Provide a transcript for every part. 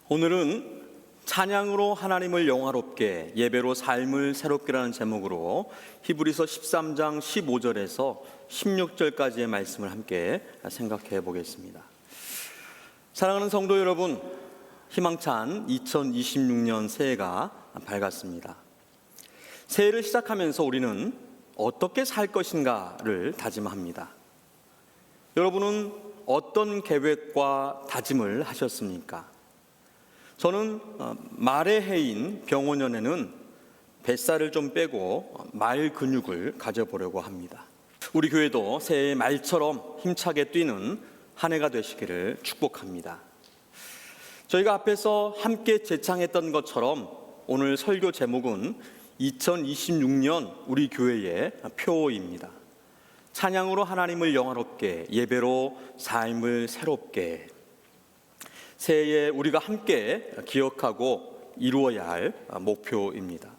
오늘은 찬양으로 하나님을 영화롭게, 예배로 삶을 새롭게라는 제목으로 히브리서 13장 15절에서 16절까지의 말씀을 함께 생각해 보겠습니다. 사랑하는 성도 여러분, 희망찬 2026년 새해가 밝았습니다. 새해를 시작하면서 우리는 어떻게 살 것인가를 다짐합니다. 여러분은 어떤 계획과 다짐을 하셨습니까? 저는 말의 해인 병원년에는 뱃살을 좀 빼고 말 근육을 가져보려고 합니다. 우리 교회도 새해 말처럼 힘차게 뛰는 한 해가 되시기를 축복합니다. 저희가 앞에서 함께 제창했던 것처럼 오늘 설교 제목은 2026년 우리 교회의 표입니다. 찬양으로 하나님을 영화롭게, 예배로 삶을 새롭게. 새해에 우리가 함께 기억하고 이루어야 할 목표입니다.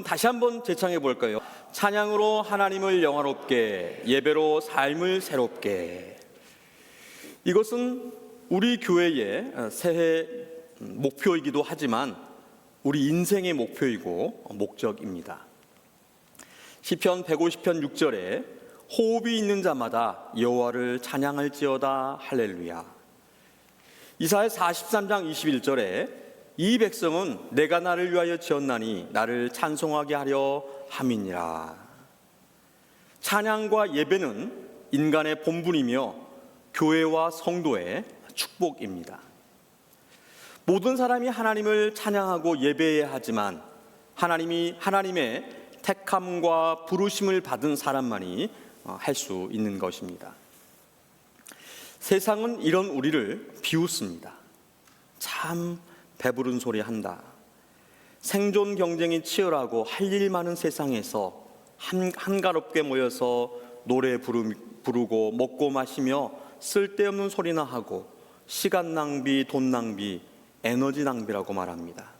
다시 한번 제창해 볼까요? 찬양으로 하나님을 영화롭게, 예배로 삶을 새롭게. 이것은 우리 교회의 새해 목표이기도 하지만 우리 인생의 목표이고 목적입니다. 시편 150편 6절에 호흡이 있는 자마다 여호와를 찬양할지어다 할렐루야. 이사야 43장 21절에 이 백성은 내가 나를 위하여 지었나니 나를 찬송하게 하려 함이니라. 찬양과 예배는 인간의 본분이며 교회와 성도의 축복입니다. 모든 사람이 하나님을 찬양하고 예배해야 하지만 하나님의 택함과 부르심을 받은 사람만이 할 수 있는 것입니다. 세상은 이런 우리를 비웃습니다. 참 배부른 소리 한다. 생존 경쟁이 치열하고 할 일 많은 세상에서 한가롭게 모여서 노래 부르고 먹고 마시며 쓸데없는 소리나 하고 시간 낭비, 돈 낭비, 에너지 낭비라고 말합니다.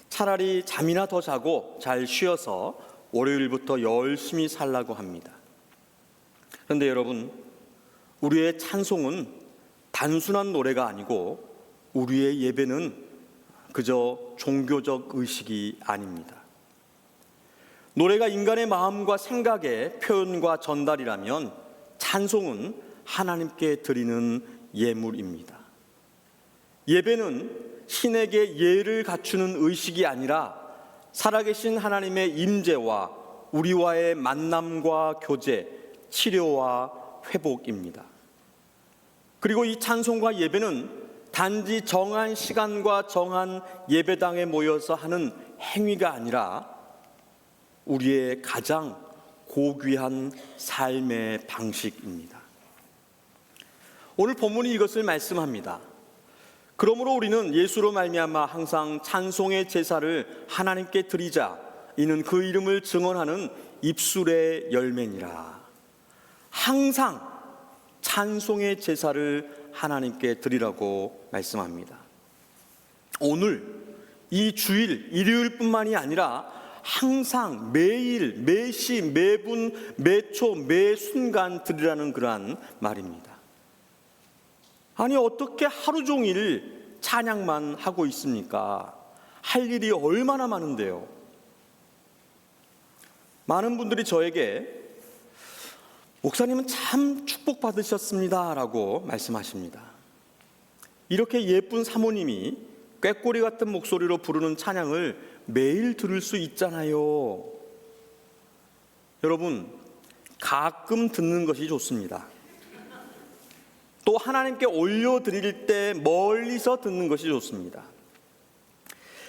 차라리 잠이나 더 자고 잘 쉬어서 월요일부터 열심히 살라고 합니다. 그런데 여러분, 우리의 찬송은 단순한 노래가 아니고 우리의 예배는 그저 종교적 의식이 아닙니다. 노래가 인간의 마음과 생각의 표현과 전달이라면 찬송은 하나님께 드리는 예물입니다. 예배는 신에게 예를 갖추는 의식이 아니라 살아계신 하나님의 임재와 우리와의 만남과 교제, 치료와 회복입니다. 그리고 이 찬송과 예배는 단지 정한 시간과 정한 예배당에 모여서 하는 행위가 아니라 우리의 가장 고귀한 삶의 방식입니다. 오늘 본문이 이것을 말씀합니다. 그러므로 우리는 예수로 말미암아 항상 찬송의 제사를 하나님께 드리자. 이는 그 이름을 증언하는 입술의 열매니라. 항상 찬송의 제사를 하나님께 드리라고 말씀합니다. 오늘 이 주일 일요일뿐만이 아니라 항상 매일, 매시, 매분, 매초, 매순간 드리라는 그러한 말입니다. 아니, 어떻게 하루 종일 찬양만 하고 있습니까? 할 일이 얼마나 많은데요. 많은 분들이 저에게 목사님은 참 축복받으셨습니다 라고 말씀하십니다. 이렇게 예쁜 사모님이 꾀꼬리 같은 목소리로 부르는 찬양을 매일 들을 수 있잖아요. 여러분, 가끔 듣는 것이 좋습니다. 또 하나님께 올려드릴 때 멀리서 듣는 것이 좋습니다.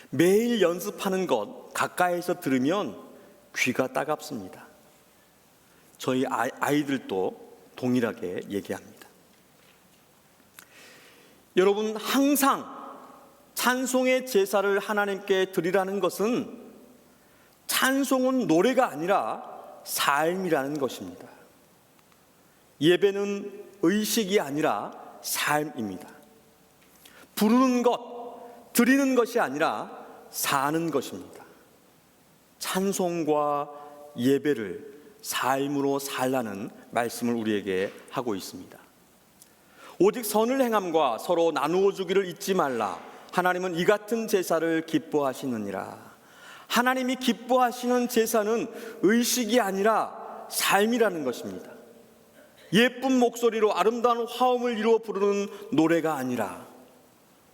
매일 연습하는 것 가까이서 들으면 귀가 따갑습니다. 저희 아이들도 동일하게 얘기합니다. 여러분, 항상 찬송의 제사를 하나님께 드리라는 것은 찬송은 노래가 아니라 삶이라는 것입니다. 예배는 의식이 아니라 삶입니다. 부르는 것, 드리는 것이 아니라 사는 것입니다. 찬송과 예배를 삶으로 살라는 말씀을 우리에게 하고 있습니다. 오직 선을 행함과 서로 나누어 주기를 잊지 말라. 하나님은 이 같은 제사를 기뻐하시느니라. 하나님이 기뻐하시는 제사는 의식이 아니라 삶이라는 것입니다. 예쁜 목소리로 아름다운 화음을 이루어 부르는 노래가 아니라,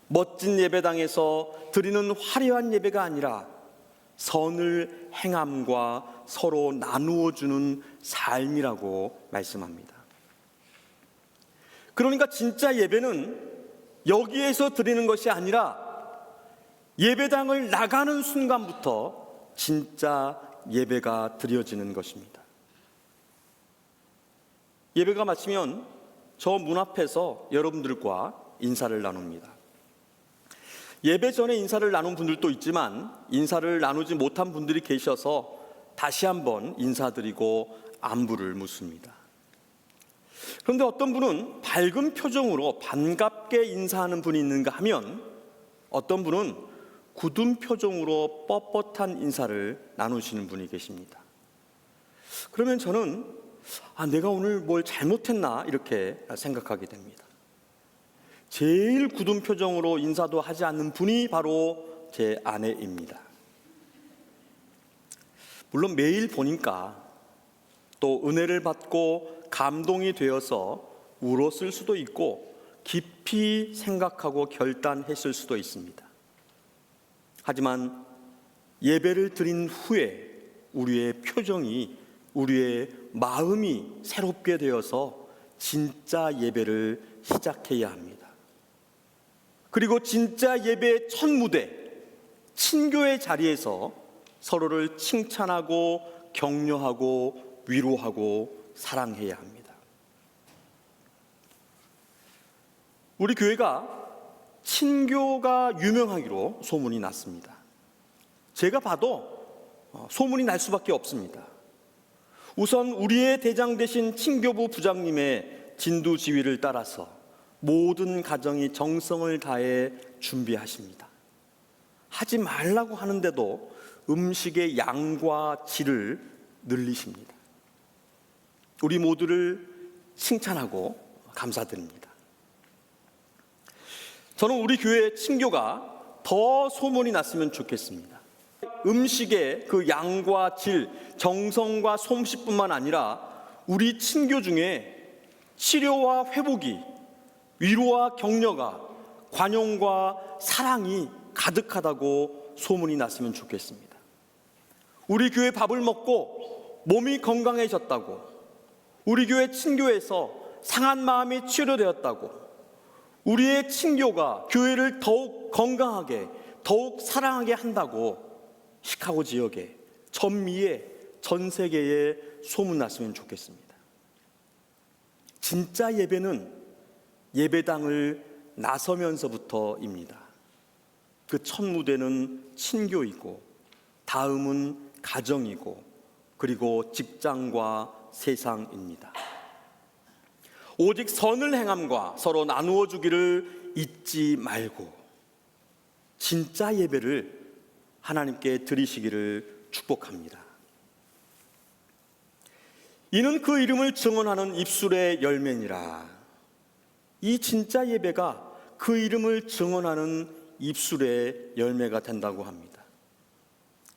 멋진 예배당에서 드리는 화려한 예배가 아니라 선을 행함과 서로 나누어 주는 삶이라고 말씀합니다. 그러니까 진짜 예배는 여기에서 드리는 것이 아니라 예배당을 나가는 순간부터 진짜 예배가 드려지는 것입니다. 예배가 마치면 저 문 앞에서 여러분들과 인사를 나눕니다. 예배 전에 인사를 나눈 분들도 있지만 인사를 나누지 못한 분들이 계셔서 다시 한번 인사드리고 안부를 묻습니다. 그런데 어떤 분은 밝은 표정으로 반갑게 인사하는 분이 있는가 하면 어떤 분은 굳은 표정으로 뻣뻣한 인사를 나누시는 분이 계십니다. 그러면 저는 내가 오늘 뭘 잘못했나 이렇게 생각하게 됩니다. 제일 굳은 표정으로 인사도 하지 않는 분이 바로 제 아내입니다. 물론 매일 보니까 또 은혜를 받고 감동이 되어서 울었을 수도 있고 깊이 생각하고 결단했을 수도 있습니다. 하지만 예배를 드린 후에 우리의 표정이, 우리의 마음이 새롭게 되어서 진짜 예배를 시작해야 합니다. 그리고 진짜 예배의 첫 무대, 친교의 자리에서 서로를 칭찬하고 격려하고 위로하고 사랑해야 합니다. 우리 교회가 친교가 유명하기로 소문이 났습니다. 제가 봐도 소문이 날 수밖에 없습니다. 우선 우리의 대장 되신 친교부 부장님의 진두지휘를 따라서 모든 가정이 정성을 다해 준비하십니다. 하지 말라고 하는데도 음식의 양과 질을 늘리십니다. 우리 모두를 칭찬하고 감사드립니다. 저는 우리 교회 친교가 더 소문이 났으면 좋겠습니다. 음식의 그 양과 질, 정성과 솜씨뿐만 아니라 우리 친교 중에 치료와 회복이, 위로와 격려가, 관용과 사랑이 가득하다고 소문이 났으면 좋겠습니다. 우리 교회 밥을 먹고 몸이 건강해졌다고, 우리 교회 친교에서 상한 마음이 치료되었다고, 우리의 친교가 교회를 더욱 건강하게, 더욱 사랑하게 한다고 시카고 지역에, 전미에, 전 세계에 소문났으면 좋겠습니다. 진짜 예배는 예배당을 나서면서부터입니다. 그 첫 무대는 친교이고, 다음은 가정이고, 그리고 직장과 세상입니다. 오직 선을 행함과 서로 나누어 주기를 잊지 말고 진짜 예배를 하나님께 드리시기를 축복합니다. 이는 그 이름을 증언하는 입술의 열매니라. 이 진짜 예배가 그 이름을 증언하는 입술의 열매가 된다고 합니다.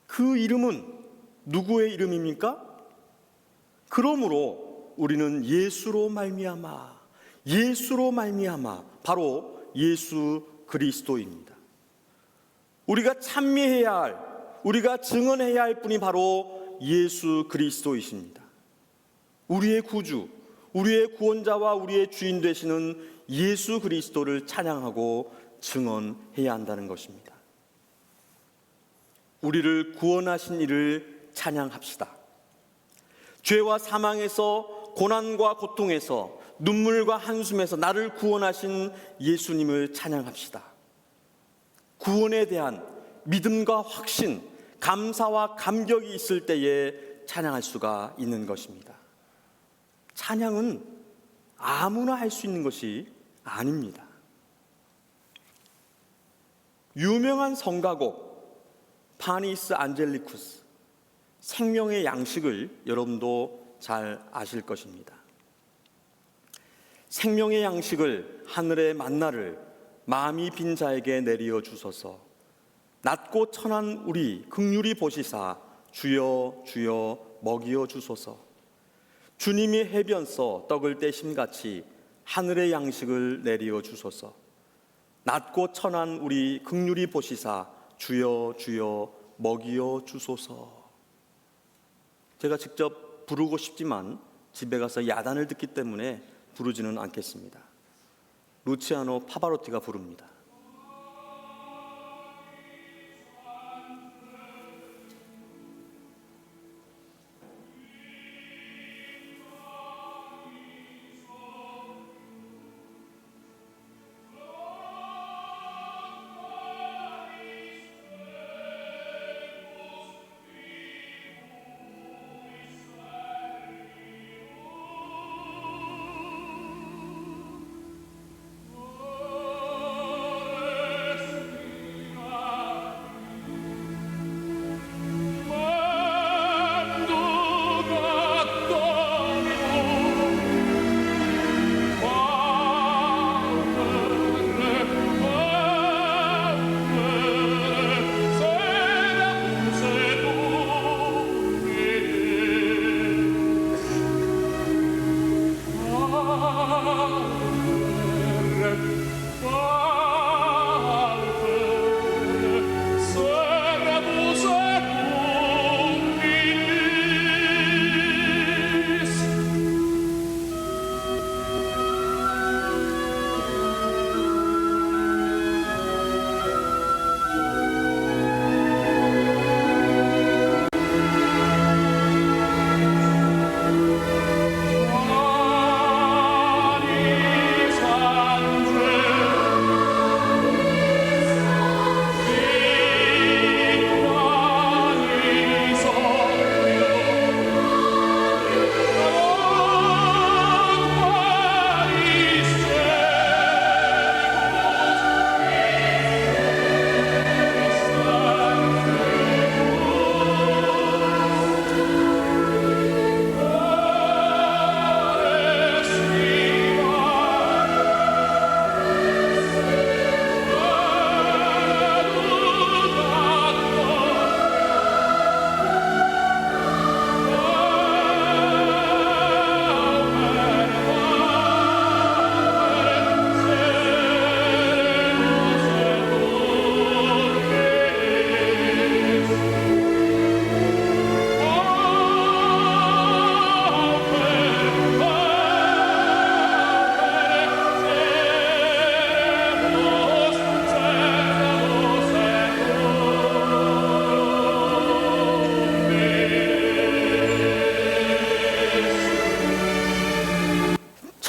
그 이름은 누구의 이름입니까? 그러므로 우리는 예수로 말미암아 바로 예수 그리스도입니다. 우리가 찬미해야 할, 우리가 증언해야 할 분이 바로 예수 그리스도이십니다. 우리의 구주, 우리의 구원자와 우리의 주인 되시는 예수 그리스도를 찬양하고 증언해야 한다는 것입니다. 우리를 구원하신 이를 찬양합시다. 죄와 사망에서, 고난과 고통에서, 눈물과 한숨에서 나를 구원하신 예수님을 찬양합시다. 구원에 대한 믿음과 확신, 감사와 감격이 있을 때에 찬양할 수가 있는 것입니다. 찬양은 아무나 할 수 있는 것이 아닙니다. 유명한 성가곡 파니스 안젤리쿠스, 생명의 양식을 여러분도 잘 아실 것입니다. 생명의 양식을 하늘의 만나를 마음이 빈 자에게 내리어 주소서. 낮고 천한 우리 긍휼히 보시사 주여 주여 먹이어 주소서. 주님이 해변서 떡을 떼심같이 하늘의 양식을 내리어 주소서. 낮고 천한 우리 긍휼히 보시사 주여 주여 먹이어 주소서. 제가 직접 부르고 싶지만 집에 가서 야단을 듣기 때문에 부르지는 않겠습니다. 루치아노 파바로티가 부릅니다.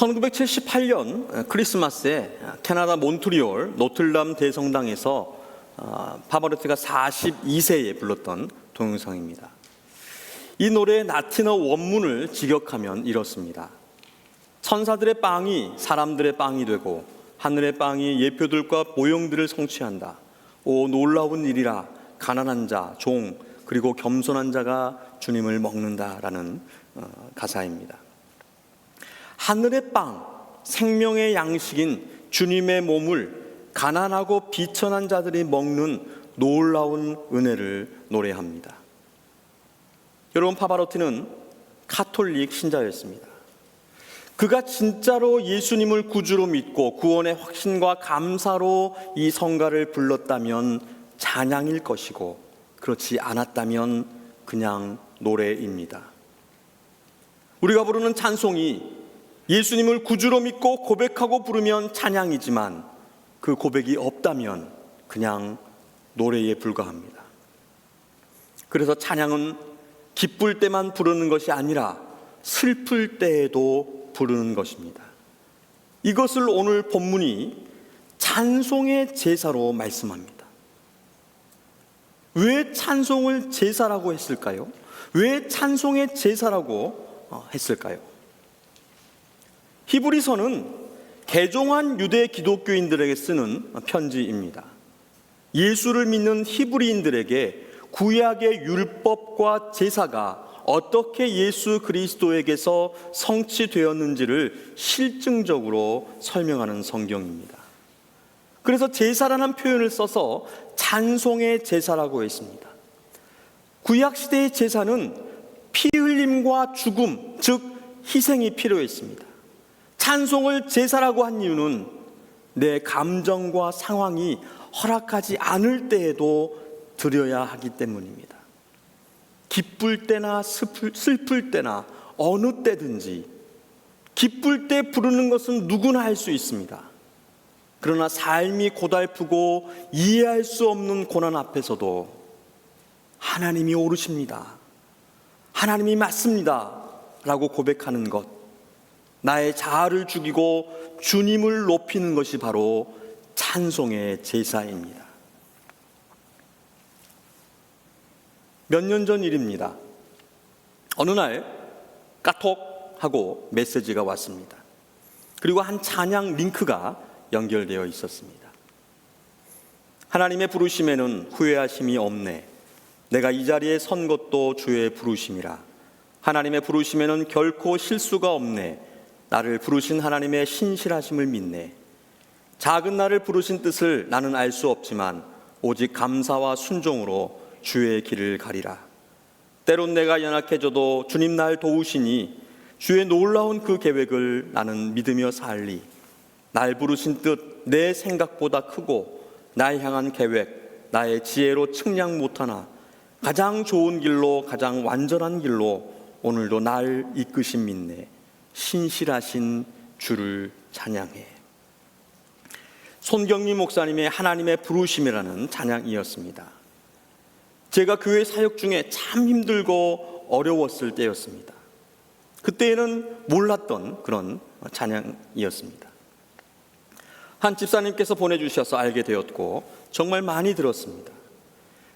(1978년) 크리스마스에 캐나다 몬트리올 노틀담 대성당에서 파바로티가 42세에 불렀던 동영상입니다. 이 노래의 라틴어 원문을 직역하면 이렇습니다. 천사들의 빵이 사람들의 빵이 되고 하늘의 빵이 예표들과 모형들을 성취한다. 오 놀라운 일이라. 가난한 자, 종, 그리고 겸손한 자가 주님을 먹는다라는 가사입니다. 하늘의 빵, 생명의 양식인 주님의 몸을 가난하고 비천한 자들이 먹는 놀라운 은혜를 노래합니다. 여러분, 파바로티는 카톨릭 신자였습니다. 그가 진짜로 예수님을 구주로 믿고 구원의 확신과 감사로 이 성가를 불렀다면 찬양일 것이고, 그렇지 않았다면 그냥 노래입니다. 우리가 부르는 찬송이 예수님을 구주로 믿고 고백하고 부르면 찬양이지만 그 고백이 없다면 그냥 노래에 불과합니다. 그래서 찬양은 기쁠 때만 부르는 것이 아니라 슬플 때에도 부르는 것입니다. 이것을 오늘 본문이 찬송의 제사로 말씀합니다. 왜 찬송을 제사라고 했을까요? 왜 찬송의 제사라고 했을까요? 히브리서는 개종한 유대 기독교인들에게 쓰는 편지입니다. 예수를 믿는 히브리인들에게 구약의 율법과 제사가 어떻게 예수 그리스도에게서 성취되었는지를 실증적으로 설명하는 성경입니다. 그래서 제사라는 표현을 써서 찬송의 제사라고 했습니다. 구약시대의 제사는 피 흘림과 죽음, 즉 희생이 필요했습니다. 찬송을 제사라고 한 이유는 내 감정과 상황이 허락하지 않을 때에도 드려야 하기 때문입니다. 기쁠 때나 슬플 때나 어느 때든지 기쁠 때 부르는 것은 누구나 할 수 있습니다. 그러나 삶이 고달프고 이해할 수 없는 고난 앞에서도 하나님이 옳으십니다, 하나님이 맞습니다 라고 고백하는 것, 나의 자아를 죽이고 주님을 높이는 것이 바로 찬송의 제사입니다. 몇 년 전 일입니다. 어느 날 까톡하고 메시지가 왔습니다. 그리고 한 찬양 링크가 연결되어 있었습니다. 하나님의 부르심에는 후회하심이 없네. 내가 이 자리에 선 것도 주의 부르심이라. 하나님의 부르심에는 결코 실수가 없네. 나를 부르신 하나님의 신실하심을 믿네. 작은 나를 부르신 뜻을 나는 알 수 없지만 오직 감사와 순종으로 주의 길을 가리라. 때론 내가 연약해져도 주님 날 도우시니 주의 놀라운 그 계획을 나는 믿으며 살리. 날 부르신 뜻 내 생각보다 크고 날 향한 계획 나의 지혜로 측량 못하나 가장 좋은 길로, 가장 완전한 길로 오늘도 날 이끄신 믿네. 신실하신 주를 찬양해. 손경리 목사님의 하나님의 부르심이라는 찬양이었습니다. 제가 교회 사역 중에 참 힘들고 어려웠을 때였습니다. 그때는 몰랐던 그런 찬양이었습니다. 한 집사님께서 보내주셔서 알게 되었고 정말 많이 들었습니다.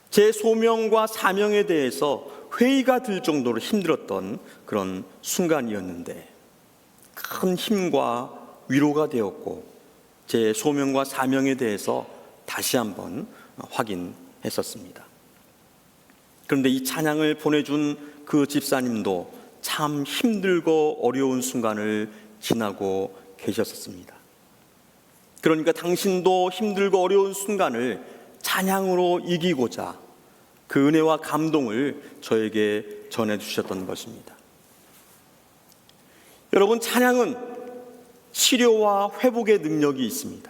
제 소명과 사명에 대해서 회의가 들 정도로 힘들었던 그런 순간이었는데 큰 힘과 위로가 되었고 제 소명과 사명에 대해서 다시 한번 확인했었습니다. 그런데 이 찬양을 보내준 그 집사님도 참 힘들고 어려운 순간을 지나고 계셨었습니다. 그러니까 당신도 힘들고 어려운 순간을 찬양으로 이기고자 그 은혜와 감동을 저에게 전해주셨던 것입니다. 여러분, 찬양은 치료와 회복의 능력이 있습니다.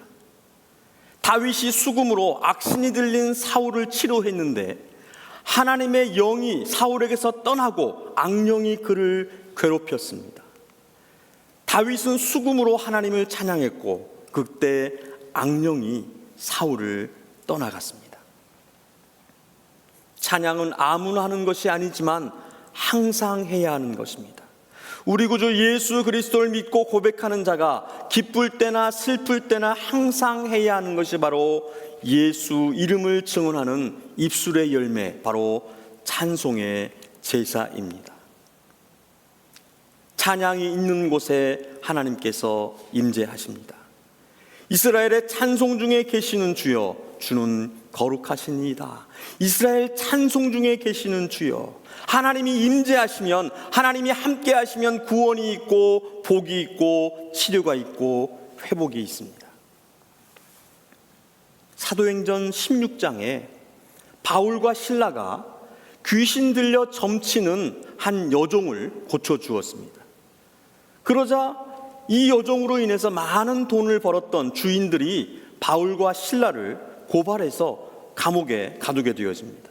다윗이 수금으로 악신이 들린 사울을 치료했는데 하나님의 영이 사울에게서 떠나고 악령이 그를 괴롭혔습니다. 다윗은 수금으로 하나님을 찬양했고 그때 악령이 사울을 떠나갔습니다. 찬양은 아무나 하는 것이 아니지만 항상 해야 하는 것입니다. 우리 구주 예수 그리스도를 믿고 고백하는 자가 기쁠 때나 슬플 때나 항상 해야 하는 것이 바로 예수 이름을 증언하는 입술의 열매, 바로 찬송의 제사입니다. 찬양이 있는 곳에 하나님께서 임재하십니다. 이스라엘의 찬송 중에 계시는 주여, 주는 거룩하시니이다. 이스라엘 찬송 중에 계시는 주여, 하나님이 임재하시면, 하나님이 함께 하시면 구원이 있고 복이 있고 치료가 있고 회복이 있습니다. 사도행전 16장에 바울과 실라가 귀신 들려 점치는 한 여종을 고쳐주었습니다. 그러자 이 여종으로 인해서 많은 돈을 벌었던 주인들이 바울과 실라를 고발해서 감옥에 가두게 되어집니다.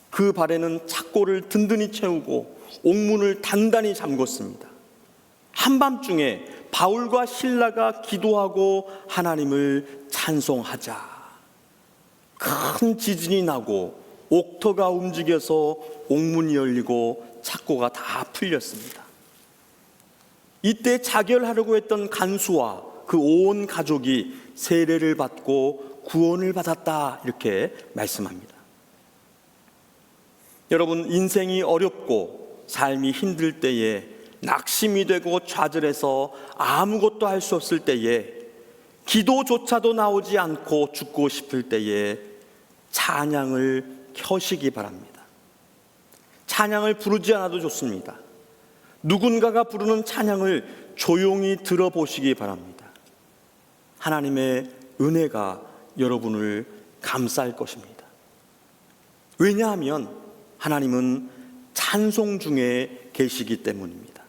그 발에는 착고를 든든히 채우고 옥문을 단단히 잠궜습니다. 한밤중에 바울과 실라가 기도하고 하나님을 찬송하자 큰 지진이 나고 옥터가 움직여서 옥문이 열리고 착고가 다 풀렸습니다. 이때 자결하려고 했던 간수와 그 온 가족이 세례를 받고 구원을 받았다, 이렇게 말씀합니다. 여러분, 인생이 어렵고 삶이 힘들 때에, 낙심이 되고 좌절해서 아무것도 할 수 없을 때에, 기도조차도 나오지 않고 죽고 싶을 때에 찬양을 켜시기 바랍니다. 찬양을 부르지 않아도 좋습니다. 누군가가 부르는 찬양을 조용히 들어보시기 바랍니다. 하나님의 은혜가 여러분을 감쌀 것입니다. 왜냐하면 하나님은 찬송 중에 계시기 때문입니다.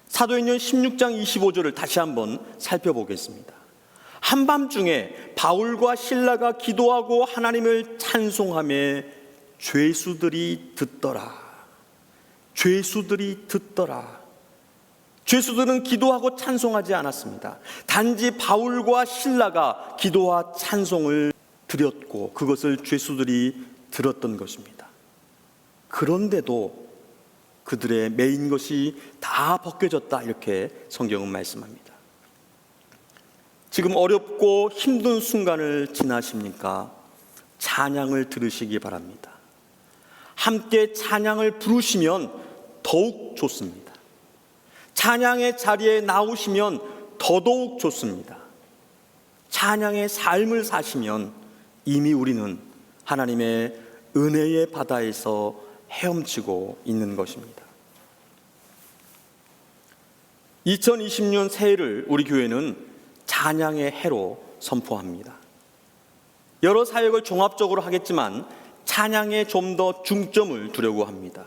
사도행전 16장 25절을 다시 한번 살펴보겠습니다. 한밤중에 바울과 실라가 기도하고 하나님을 찬송하며 죄수들이 듣더라. 죄수들이 듣더라. 죄수들은 기도하고 찬송하지 않았습니다. 단지 바울과 실라가 기도와 찬송을 드렸고 그것을 죄수들이 들었던 것입니다. 그런데도 그들의 매인 것이 다 벗겨졌다, 이렇게 성경은 말씀합니다. 지금 어렵고 힘든 순간을 지나십니까? 찬양을 들으시기 바랍니다. 함께 찬양을 부르시면 더욱 좋습니다. 찬양의 자리에 나오시면 더더욱 좋습니다. 찬양의 삶을 사시면 이미 우리는 하나님의 은혜의 바다에서 헤엄치고 있는 것입니다. 2020년 새해를 우리 교회는 찬양의 해로 선포합니다. 여러 사역을 종합적으로 하겠지만 찬양에 좀 더 중점을 두려고 합니다.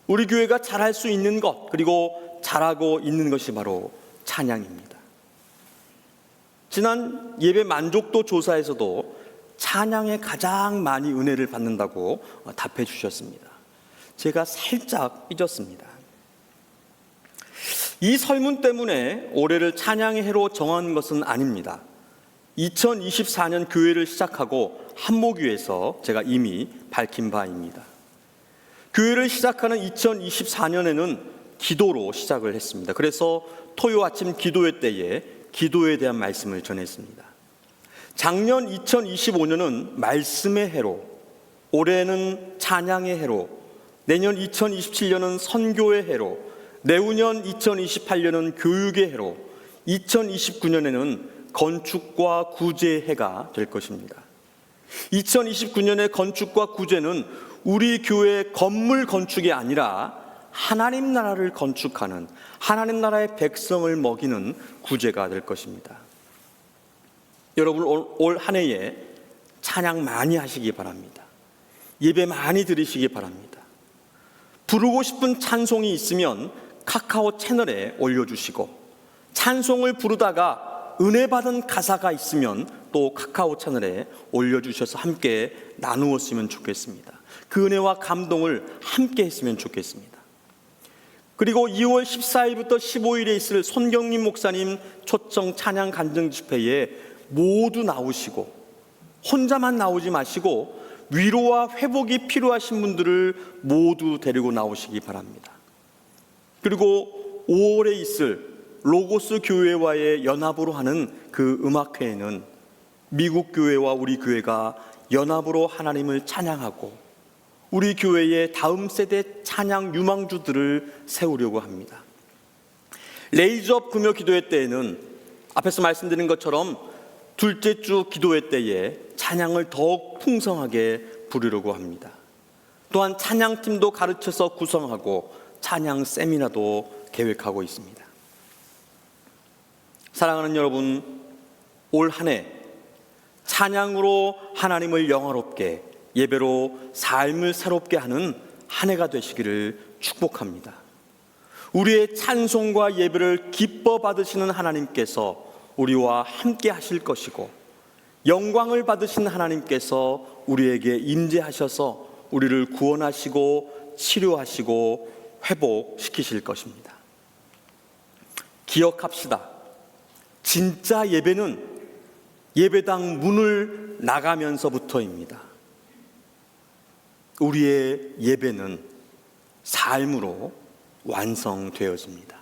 우리 교회가 잘할 수 있는 것, 그리고 잘하고 있는 것이 바로 찬양입니다. 지난 예배 만족도 조사에서도 찬양에 가장 많이 은혜를 받는다고 답해 주셨습니다. 제가 살짝 삐졌습니다. 이 설문 때문에 올해를 찬양의 해로 정한 것은 아닙니다. 2024년 교회를 시작하고 한목교에서 제가 이미 밝힌 바입니다. 교회를 시작하는 2024년에는 기도로 시작을 했습니다. 그래서 토요 아침 기도회 때에 기도에 대한 말씀을 전했습니다. 작년 2025년은 말씀의 해로, 올해는 찬양의 해로, 내년 2027년은 선교의 해로, 내후년 2028년은 교육의 해로, 2029년에는 건축과 구제의 해가 될 것입니다. 2029년의 건축과 구제는 우리 교회 건물 건축이 아니라 하나님 나라를 건축하는, 하나님 나라의 백성을 먹이는 구제가 될 것입니다. 여러분, 올 한 해에 찬양 많이 하시기 바랍니다. 예배 많이 드리시기 바랍니다. 부르고 싶은 찬송이 있으면 카카오 채널에 올려주시고, 찬송을 부르다가 은혜 받은 가사가 있으면 또 카카오 채널에 올려주셔서 함께 나누었으면 좋겠습니다. 그 은혜와 감동을 함께 했으면 좋겠습니다. 그리고 2월 14일부터 15일에 있을 손경림 목사님 초청 찬양 간증 집회에 모두 나오시고, 혼자만 나오지 마시고 위로와 회복이 필요하신 분들을 모두 데리고 나오시기 바랍니다. 그리고 5월에 있을 로고스 교회와의 연합으로 하는 그 음악회에는 미국 교회와 우리 교회가 연합으로 하나님을 찬양하고 우리 교회의 다음 세대 찬양 유망주들을 세우려고 합니다. 레이즈업 금요 기도회 때에는 앞에서 말씀드린 것처럼 둘째 주 기도회 때에 찬양을 더욱 풍성하게 부르려고 합니다. 또한 찬양팀도 가르쳐서 구성하고 찬양 세미나도 계획하고 있습니다. 사랑하는 여러분, 올 한 해 찬양으로 하나님을 영화롭게, 예배로 삶을 새롭게 하는 한 해가 되시기를 축복합니다. 우리의 찬송과 예배를 기뻐 받으시는 하나님께서 우리와 함께 하실 것이고, 영광을 받으신 하나님께서 우리에게 임재하셔서 우리를 구원하시고 치료하시고 회복시키실 것입니다. 기억합시다. 진짜 예배는 예배당 문을 나가면서부터입니다. 우리의 예배는 삶으로 완성되어집니다.